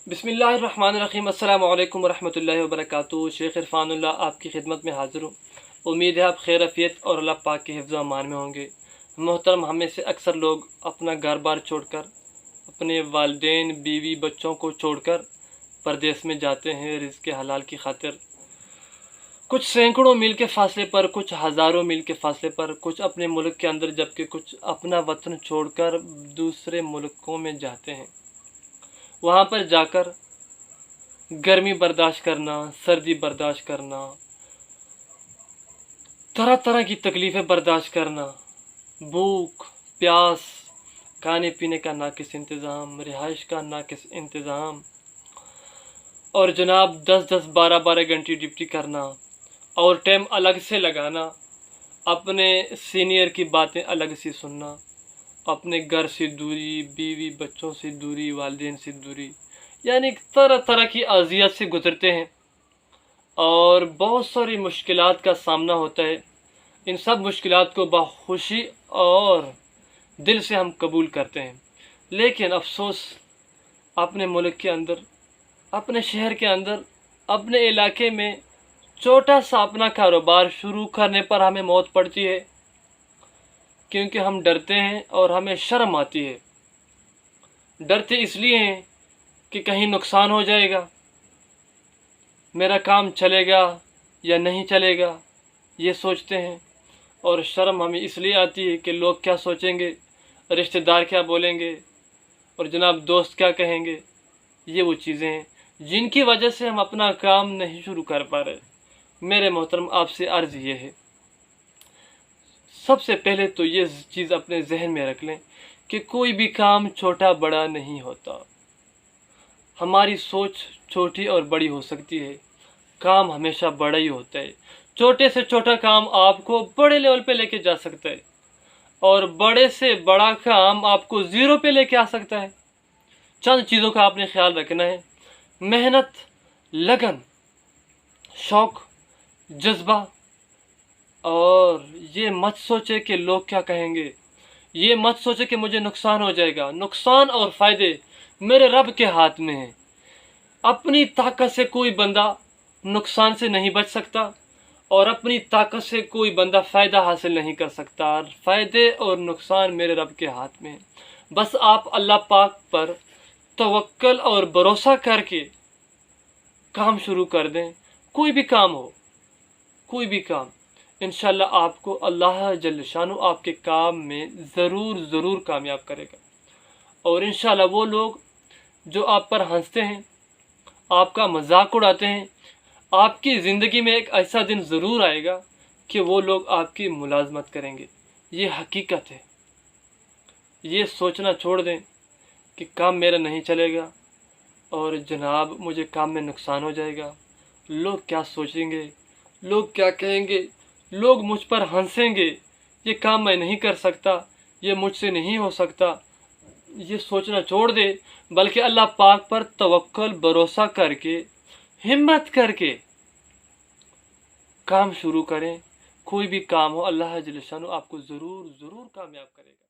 बिस्मिल्लाहिर्रहमानिर्रहीम। अस्सलामु अलैकुम वरहमतुल्लाहि वबरकातुहू। शेख इरफानुल्लाह आपकी खिदमत में हाज़िर हूँ। उम्मीद है आप खैर अफ़ियत और अल्लाह पाक के हिफ्ज़ व अमान में होंगे। मोहतरम, हमें से अक्सर लोग अपना घर बार छोड़कर, अपने वालिदैन, बीवी, बच्चों को छोड़कर परदेश में जाते हैं रिज़्क़ के हलाल की खातिर। कुछ सैकड़ों मील के फ़ासले पर, कुछ हज़ारों मील के फ़ासले पर, कुछ अपने मुल्क के अंदर, जबकि कुछ अपना वतन छोड़कर दूसरे मुल्कों में जाते हैं। वहाँ पर जाकर गर्मी बर्दाश्त करना, सर्दी बर्दाश्त करना, तरह तरह की तकलीफ़ें बर्दाश्त करना, भूख प्यास, खाने पीने का नाकिस इंतज़ाम, रिहाइश का नाकिस इंतज़ाम, और जनाब 10-10, 12-12 घंटे ड्यूटी करना, और टाइम अलग से लगाना, अपने सीनियर की बातें अलग से सुनना, अपने घर से दूरी, बीवी बच्चों से दूरी, वालिदैन से दूरी, यानी तरह तरह की अज़ियत से गुज़रते हैं और बहुत सारी मुश्किलात का सामना होता है। इन सब मुश्किलात को बख़ुशी और दिल से हम कबूल करते हैं। लेकिन अफसोस, अपने मुल्क के अंदर, अपने शहर के अंदर, अपने इलाके में छोटा सा अपना कारोबार शुरू करने पर हमें मौत पड़ती है, क्योंकि हम डरते हैं और हमें शर्म आती है। डरते इसलिए हैं कि कहीं नुकसान हो जाएगा, मेरा काम चलेगा या नहीं चलेगा, ये सोचते हैं। और शर्म हमें इसलिए आती है कि लोग क्या सोचेंगे, रिश्तेदार क्या बोलेंगे, और जनाब दोस्त क्या कहेंगे। ये वो चीज़ें हैं जिनकी वजह से हम अपना काम नहीं शुरू कर पा रहे। मेरे मोहतरम, आपसे अर्ज़ ये है, सबसे पहले तो ये चीज़ अपने जहन में रख लें कि कोई भी काम छोटा बड़ा नहीं होता। हमारी सोच छोटी और बड़ी हो सकती है, काम हमेशा बड़ा ही होता है। छोटे से छोटा काम आपको बड़े लेवल पे लेके जा सकता है, और बड़े से बड़ा काम आपको ज़ीरो पे लेके आ सकता है। चंद चीज़ों का आपने ख्याल रखना है: मेहनत, लगन, शौक़, जज्बा। और ये मत सोचे कि लोग क्या कहेंगे, ये मत सोचे कि मुझे नुकसान हो जाएगा। नुकसान और फ़ायदे मेरे रब के हाथ में हैं। अपनी ताकत से कोई बंदा नुकसान से नहीं बच सकता, और अपनी ताकत से कोई बंदा फ़ायदा हासिल नहीं कर सकता। फ़ायदे और नुकसान मेरे रब के हाथ में हैं। बस आप अल्लाह पाक पर तवक्कल और भरोसा करके काम शुरू कर दें। कोई भी काम हो, कोई भी काम, इंशाल्लाह आपको अल्लाह जल्ल शानु आपके काम में ज़रूर कामयाब करेगा। और इंशाल्लाह वो लोग जो आप पर हंसते हैं, आपका मजाक उड़ाते हैं, आपकी ज़िंदगी में एक ऐसा दिन ज़रूर आएगा कि वो लोग आपकी मुलाज़मत करेंगे। ये हकीकत है। ये सोचना छोड़ दें कि काम मेरा नहीं चलेगा और जनाब मुझे काम में नुकसान हो जाएगा, लोग क्या सोचेंगे, लोग क्या कहेंगे, लोग मुझ पर हंसेंगे, ये काम मैं नहीं कर सकता, ये मुझसे नहीं हो सकता। ये सोचना छोड़ दे, बल्कि अल्लाह पाक पर तवक्कुल भरोसा करके, हिम्मत करके काम शुरू करें। कोई भी काम हो, अल्लाह जल्ल शानु आपको ज़रूर कामयाब करेगा।